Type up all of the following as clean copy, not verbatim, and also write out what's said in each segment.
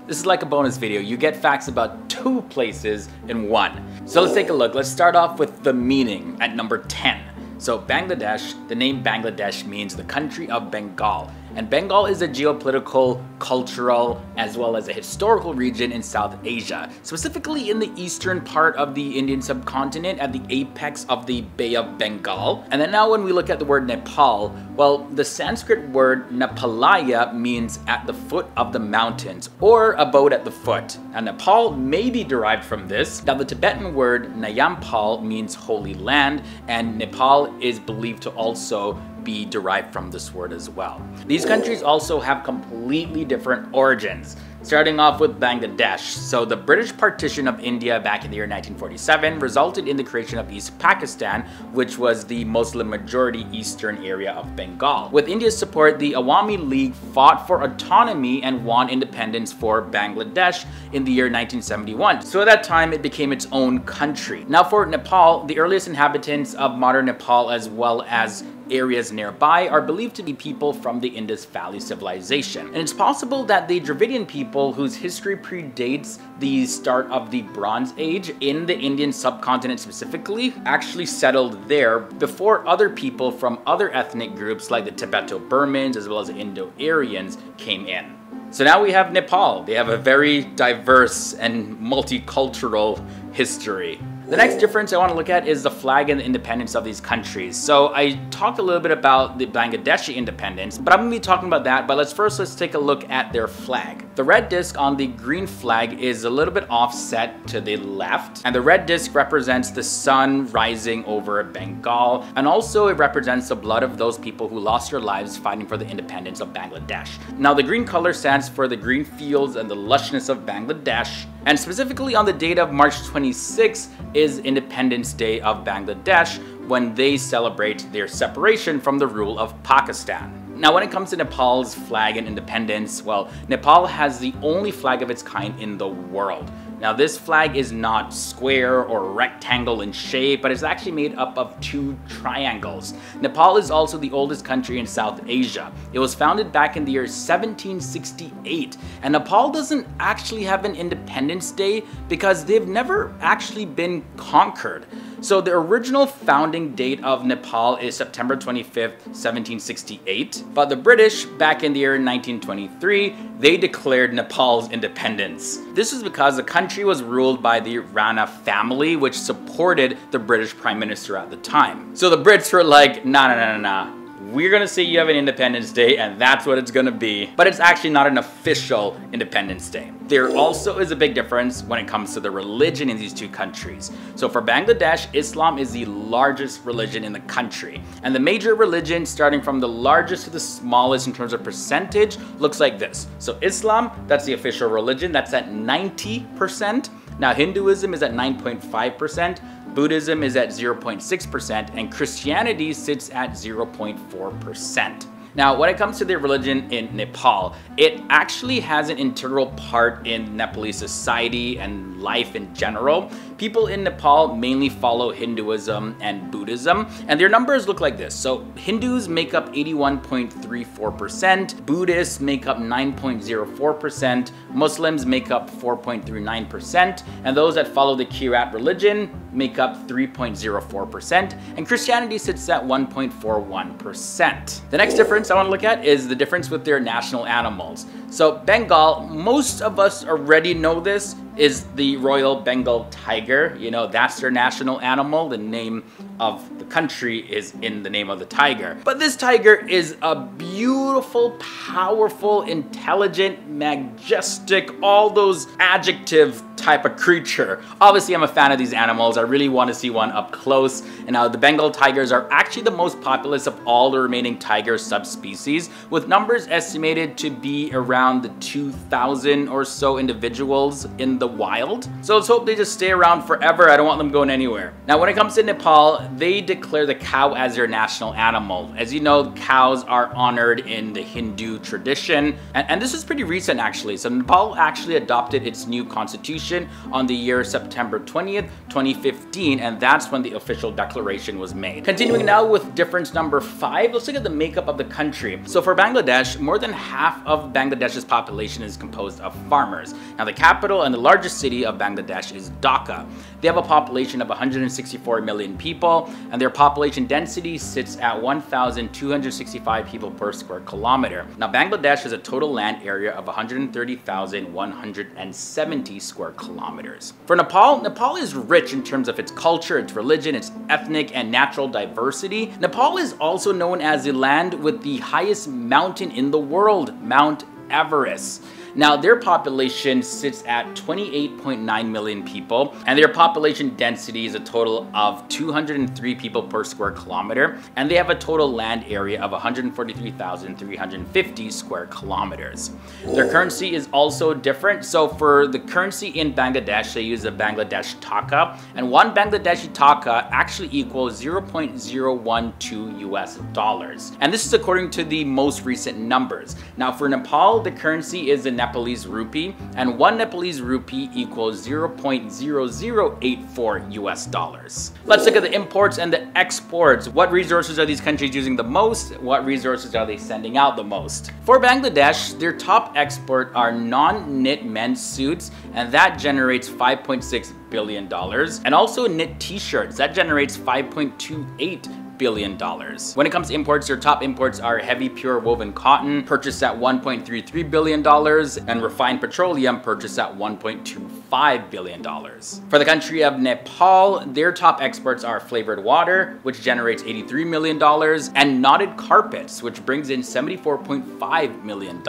This is like a bonus video. You get facts about 2 places in 1. So let's take a look. Let's start off with the meaning at number 10. So Bangladesh, the name Bangladesh means the country of Bengal. And Bengal is a geopolitical, cultural, as well as a historical region in South Asia, specifically in the eastern part of the Indian subcontinent at the apex of the Bay of Bengal. And then now when we look at the word Nepal, well, the Sanskrit word Nepalaya means at the foot of the mountains or abode at the foot. And Nepal may be derived from this. Now the Tibetan word Nayampal means holy land, and Nepal is believed to also be derived from this word as well. These countries also have completely different origins. Starting off with Bangladesh. So the British partition of India back in the year 1947 resulted in the creation of East Pakistan, which was the Muslim majority eastern area of Bengal. With India's support, the Awami League fought for autonomy and won independence for Bangladesh in the year 1971. So at that time, it became its own country. Now for Nepal, the earliest inhabitants of modern Nepal as well as areas nearby are believed to be people from the Indus Valley civilization. And it's possible that the Dravidian people, whose history predates the start of the Bronze Age in the Indian subcontinent specifically, actually settled there before other people from other ethnic groups like the Tibeto-Burmans as well as Indo-Aryans came in. So now we have Nepal. They have a very diverse and multicultural history. The next difference I want to look at is the flag and the independence of these countries. So I talked a little bit about the Bangladeshi independence, but I'm going to be talking about that. But let's take a look at their flag. The red disc on the green flag is a little bit offset to the left, and the red disc represents the sun rising over Bengal, and also it represents the blood of those people who lost their lives fighting for the independence of Bangladesh. Now the green color stands for the green fields and the lushness of Bangladesh, and specifically on the date of March 26 is Independence Day of Bangladesh, when they celebrate their separation from the rule of Pakistan. Now when it comes to Nepal's flag and independence, well, Nepal has the only flag of its kind in the world. Now this flag is not square or rectangle in shape, but it's actually made up of 2 triangles. Nepal is also the oldest country in South Asia. It was founded back in the year 1768, and Nepal doesn't actually have an Independence Day because they've never actually been conquered. So the original founding date of Nepal is September 25th, 1768, but the British, back in the year 1923, they declared Nepal's independence. This is because the country was ruled by the Rana family, which supported the British Prime Minister at the time. So the Brits were like, nah. We're gonna say you have an Independence Day and that's what it's gonna be. But it's actually not an official Independence Day. There also is a big difference when it comes to the religion in these 2 countries. So for Bangladesh, Islam is the largest religion in the country. And the major religion, starting from the largest to the smallest in terms of percentage, looks like this. So Islam, that's the official religion, that's at 90%. Now Hinduism is at 9.5%. Buddhism is at 0.6%, and Christianity sits at 0.4%. Now, when it comes to the religion in Nepal, it actually has an integral part in Nepalese society and life in general. People in Nepal mainly follow Hinduism and Buddhism, and their numbers look like this. So Hindus make up 81.34%, Buddhists make up 9.04%, Muslims make up 4.39%, and those that follow the Kirat religion make up 3.04%, and Christianity sits at 1.41%. The next difference I want to look at is the difference with their national animals. So Bengal, most of us already know this, is the Royal Bengal tiger. You know, that's their national animal. The name of the country is in the name of the tiger. But this tiger is a beautiful, powerful, intelligent, majestic, all those adjective type of creature. Obviously, I'm a fan of these animals. I really want to see one up close. And now the Bengal tigers are actually the most populous of all the remaining tiger subspecies, with numbers estimated to be around the 2,000 or so individuals in the wild. So let's hope they just stay around forever. I don't want them going anywhere. Now, when it comes to Nepal, they declare the cow as their national animal. As you know, cows are honored in the Hindu tradition. And this is pretty recent, actually. So Nepal actually adopted its new constitution population on the year September 20th, 2015, and that's when the official declaration was made. Continuing now with difference number 5, let's look at the makeup of the country. So for Bangladesh, more than half of Bangladesh's population is composed of farmers. Now the capital and the largest city of Bangladesh is Dhaka. They have a population of 164 million people, and their population density sits at 1,265 people per square kilometer. Now Bangladesh has a total land area of 130,170 square kilometers. For Nepal, Nepal is rich in terms of its culture, its religion, its ethnic and natural diversity. Nepal is also known as the land with the highest mountain in the world, Mount Everest. Now their population sits at 28.9 million people, and their population density is a total of 203 people per square kilometer, and they have a total land area of 143,350 square kilometers. Their currency is also different. So for the currency in Bangladesh, they use the Bangladesh taka, and one Bangladeshi taka actually equals 0.012 US dollars. And this is according to the most recent numbers. Now for Nepal, the currency is the Nepalese rupee, and one Nepalese rupee equals 0.0084 US dollars. Let's look at the imports and the exports. What resources are these countries using the most? What resources are they sending out the most? For Bangladesh, their top export are non-knit men's suits, and that generates $5.6 billion, and also knit t-shirts, that generates $5.28 billion. When it comes to imports, your top imports are heavy pure woven cotton, purchased at $1.33 billion, and refined petroleum, purchased at $1.25 billion. For the country of Nepal, their top exports are flavored water, which generates $83 million, and knotted carpets, which brings in $74.5 million.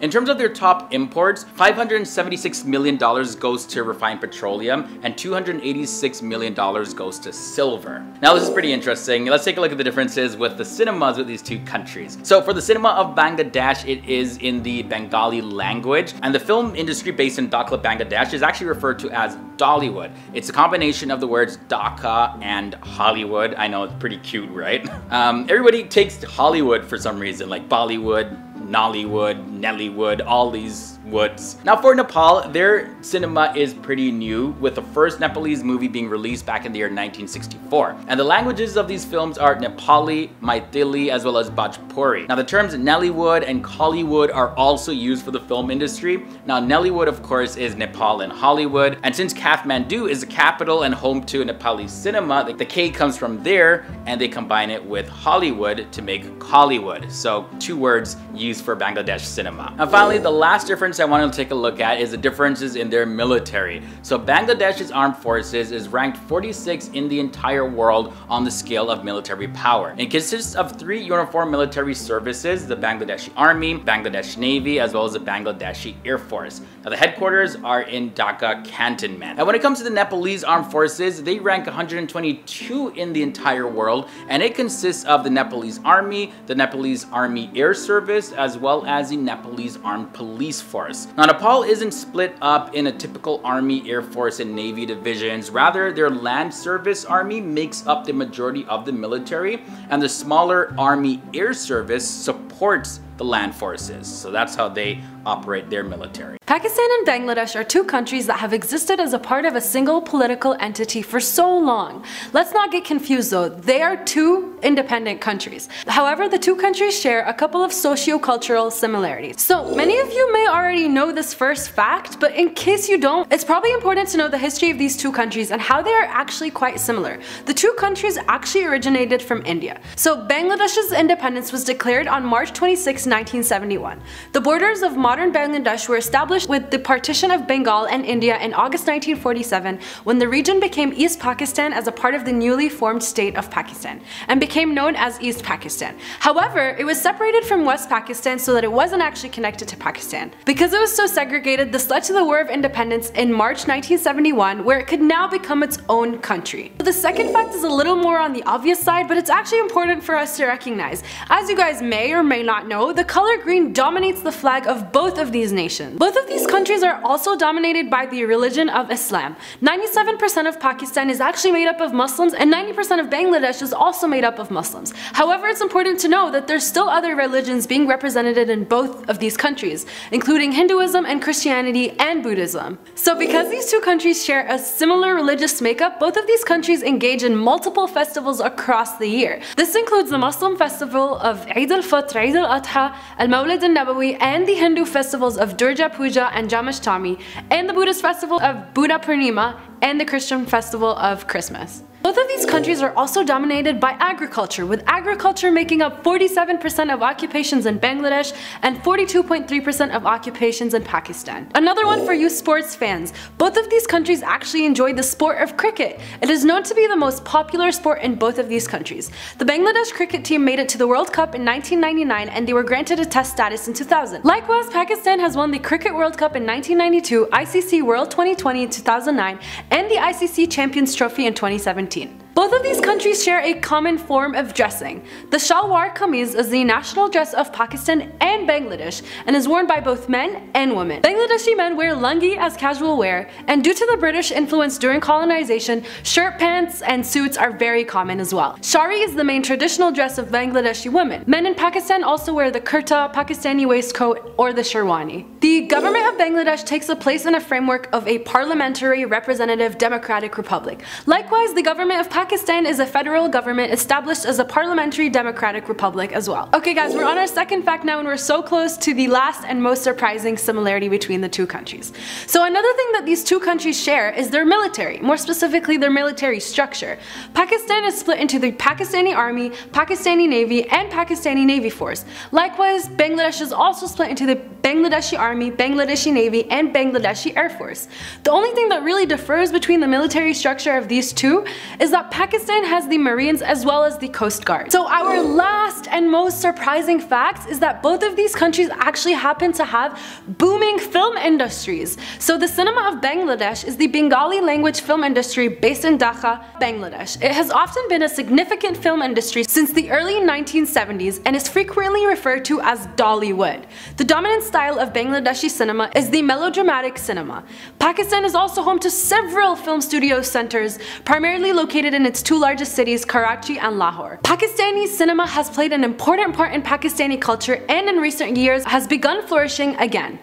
In terms of their top imports, $576 million goes to refined petroleum, and $286 million goes to silver. Now this is pretty interesting. Let's take a look at the differences with the cinemas with these two countries. So for the cinema of Bangladesh, it is in the Bengali language, and the film industry based in Dhaka, Bangladesh is actually referred to as Dollywood. It's a combination of the words Dhaka and Hollywood. I know, it's pretty cute, right? Everybody takes Hollywood for some reason, like Bollywood, Nollywood, Nellywood, all these woods. Now for Nepal, their cinema is pretty new, with the first Nepalese movie being released back in the year 1964. And the languages of these films are Nepali, Maithili, as well as Bhojpuri. Now the terms Nollywood and Kollywood are also used for the film industry. Now Nollywood, of course, is Nepal and Hollywood. And since Kathmandu is the capital and home to Nepali cinema, the K comes from there, and they combine it with Hollywood to make Kollywood. So two words used for Bangladesh cinema. And finally, the last difference I wanted to take a look at is the differences in their military. So Bangladesh's armed forces is ranked 46 in the entire world on the scale of military power. It consists of 3 uniformed military services: the Bangladeshi Army, Bangladesh Navy, as well as the Bangladeshi Air Force. Now the headquarters are in Dhaka Cantonment. And when it comes to the Nepalese armed forces, they rank 122 in the entire world, and it consists of the Nepalese Army, the Nepalese Army Air Service, as well as the Nepalese Armed Police Force. Now Nepal isn't split up in a typical Army, Air Force, and Navy divisions. Rather, their land service army makes up the majority of the military, and the smaller Army Air Service supports the land forces. So that's how they operate their military. Pakistan and Bangladesh are two countries that have existed as a part of a single political entity for so long. Let's not get confused though, they are two independent countries. However, the two countries share a couple of socio-cultural similarities. So many of you may already know this first fact, but in case you don't, it's probably important to know the history of these two countries and how they are actually quite similar. The two countries actually originated from India. So Bangladesh's independence was declared on March 26, 1971. The borders of modern Bangladesh were established with the partition of Bengal and India in August 1947, when the region became East Pakistan as a part of the newly formed state of Pakistan, and became known as East Pakistan. However, it was separated from West Pakistan so that it wasn't actually connected to Pakistan. Because it was so segregated, this led to the War of Independence in March 1971, where it could now become its own country. The second fact is a little more on the obvious side, but it's actually important for us to recognize. As you guys may or may not know, the color green dominates the flag of both of these nations. Both of of these countries are also dominated by the religion of Islam. 97% of Pakistan is actually made up of Muslims, and 90% of Bangladesh is also made up of Muslims. However, it's important to know that there's still other religions being represented in both of these countries, including Hinduism and Christianity and Buddhism. So because these two countries share a similar religious makeup, both of these countries engage in multiple festivals across the year. This includes the Muslim festival of Eid al-Fitr, Eid al-Adha, al-Mawlid al-Nabawi, and the Hindu festivals of Durga Puja and Jamashtami, and the Buddhist festival of Buddha Purnima, and the Christian festival of Christmas. Both of these countries are also dominated by agriculture, with agriculture making up 47% of occupations in Bangladesh and 42.3% of occupations in Pakistan. Another one for you sports fans. Both of these countries actually enjoy the sport of cricket. It is known to be the most popular sport in both of these countries. The Bangladesh cricket team made it to the World Cup in 1999 and they were granted a test status in 2000. Likewise, Pakistan has won the Cricket World Cup in 1992, ICC World 2020 in 2009, and the ICC Champions Trophy in 2017. Both of these countries share a common form of dressing. The shalwar kameez is the national dress of Pakistan and Bangladesh and is worn by both men and women. Bangladeshi men wear lungi as casual wear, and due to the British influence during colonization, shirt pants and suits are very common as well. Shari is the main traditional dress of Bangladeshi women. Men in Pakistan also wear the kurta, Pakistani waistcoat, or the sherwani. The government of Bangladesh takes a place in a framework of a parliamentary representative democratic republic. Likewise, the government of Pakistan is a federal government established as a parliamentary democratic republic as well. Okay guys, we're on our second fact now and we're so close to the last and most surprising similarity between the two countries. So another thing that these two countries share is their military, more specifically their military structure. Pakistan is split into the Pakistani Army, Pakistani Navy, and Pakistani Navy Force. Likewise, Bangladesh is also split into the Bangladeshi Army, Bangladeshi Navy, and Bangladeshi Air Force. The only thing that really differs between the military structure of these two is that Pakistan has the Marines as well as the Coast Guard. So our last and most surprising fact is that both of these countries actually happen to have booming film industries. So the cinema of Bangladesh is the Bengali language film industry based in Dhaka, Bangladesh. It has often been a significant film industry since the early 1970s and is frequently referred to as Dollywood. The dominant style of Bangladeshi cinema is the melodramatic cinema. Pakistan is also home to several film studio centers, primarily located in its two largest cities, Karachi and Lahore. Pakistani cinema has played an important part in Pakistani culture and in recent years has begun flourishing again.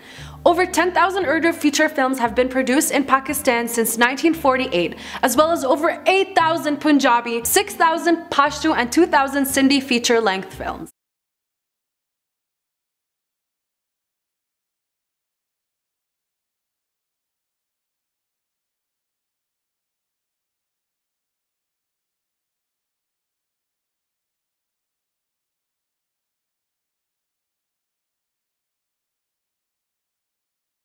Over 10,000 Urdu feature films have been produced in Pakistan since 1948, as well as over 8,000 Punjabi, 6,000 Pashto, and 2,000 Sindhi feature-length films.